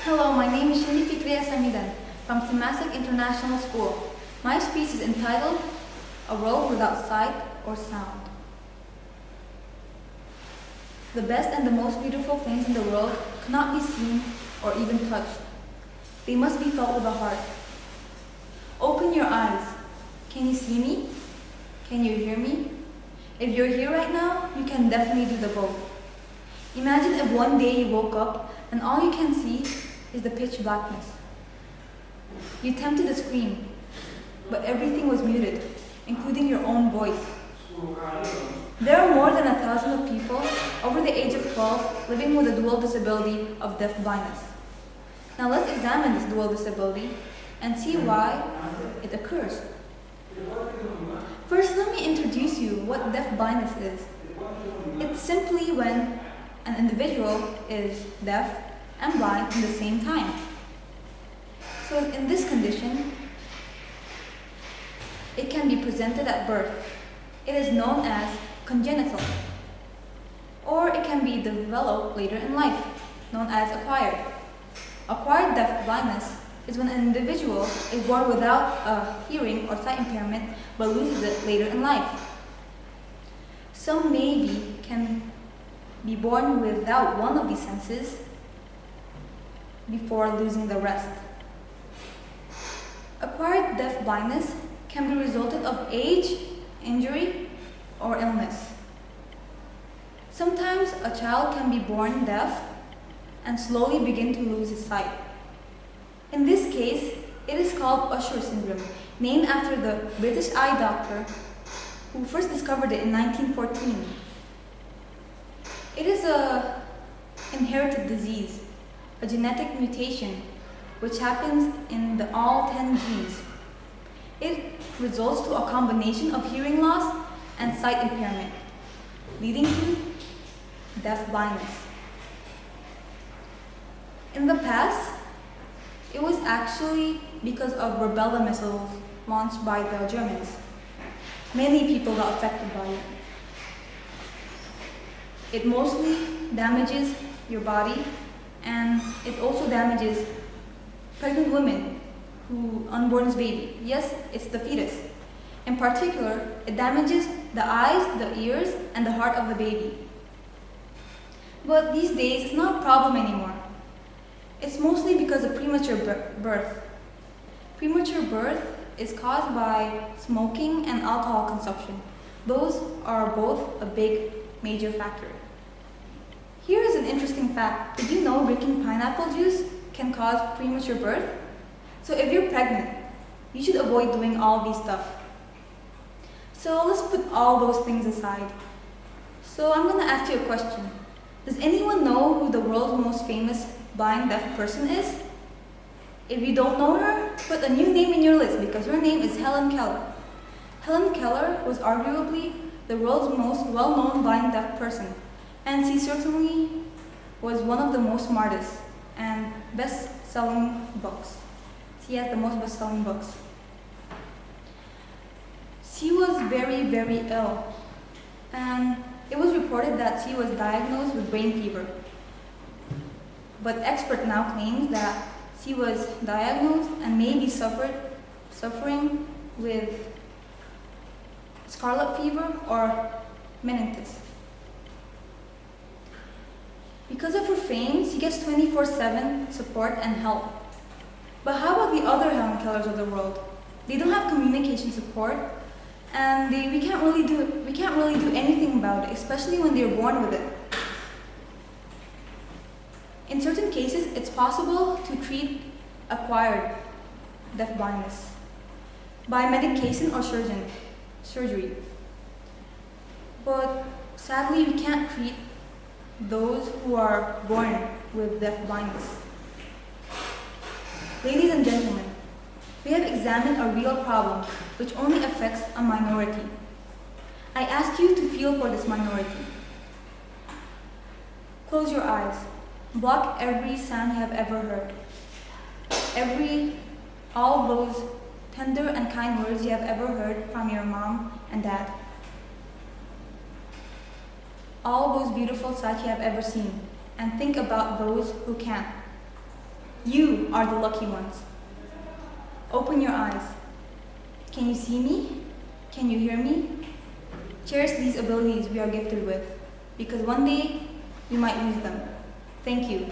Hello, my name is Shindy Fikriyyah from Temasek International School. My speech is entitled, A World Without Sight or Sound. The best and the most beautiful things in the world cannot be seen or even touched. They must be felt with the heart. Open your eyes. Can you see me? Can you hear me? If you're here right now, you can definitely do the both. Imagine if one day you woke up and all you can see is the pitch blackness. You tempted to scream, but everything was muted, including your own voice. There are more than 1,000 of people over the age of 12 living with a dual disability of deaf blindness. Now let's examine this dual disability and see why it occurs. First, let me introduce you what deaf blindness is. It's simply when an individual is deaf and blind at the same time. So in this condition, it can be presented at birth. It is known as congenital, or it can be developed later in life, known as acquired. Acquired deaf blindness is when an individual is born without a hearing or sight impairment but loses it later in life. Some can be born without one of these senses before losing the rest. Acquired deaf blindness can be resulted of age, injury, or illness. Sometimes a child can be born deaf and slowly begin to lose his sight. In this case, it is called Usher syndrome, named after the British eye doctor who first discovered it in 1914. It is an inherited disease, a genetic mutation, which happens in all 10 genes. It results to a combination of hearing loss and sight impairment, leading to deaf blindness. In the past, it was actually because of rubella missiles launched by the Germans. Many people got affected by it. It mostly damages your body, and it also damages pregnant women who unborn baby. Yes, it's the fetus. In particular, it damages the eyes, the ears, and the heart of the baby. But these days, it's not a problem anymore. It's mostly because of premature birth. Premature birth is caused by smoking and alcohol consumption. Those are both a major factor. Here is an interesting fact. Did you know drinking pineapple juice can cause premature birth? So if you're pregnant, you should avoid doing all these stuff. So let's put all those things aside. So I'm going to ask you a question. Does anyone know who the world's most famous blind deaf person is? If you don't know her, put a new name in your list because her name is Helen Keller. Helen Keller was arguably the world's most well-known blind deaf person, and she certainly was one of the most smartest and best-selling books. She has the most best-selling books. She was very, very ill, and it was reported that she was diagnosed with brain fever. But expert now claims that she was diagnosed and maybe suffering with scarlet fever or meningitis. Because of her fame, she gets 24/7 support and help. But how about the other Helen Kellers of the world? They don't have communication support, and we can't really do anything about it, especially when they're born with it. In certain cases, it's possible to treat acquired deaf blindness by medication or surgery. But sadly, we can't treat those who are born with deaf blindness. Ladies and gentlemen, we have examined a real problem which only affects a minority. I ask you to feel for this minority. Close your eyes. Block every sound you have ever heard. All those tender and kind words you have ever heard from your mom and dad. All those beautiful sights you have ever seen, and think about those who can't. You are the lucky ones. Open your eyes. Can you see me? Can you hear me? Cherish these abilities we are gifted with, because one day we might lose them. Thank you.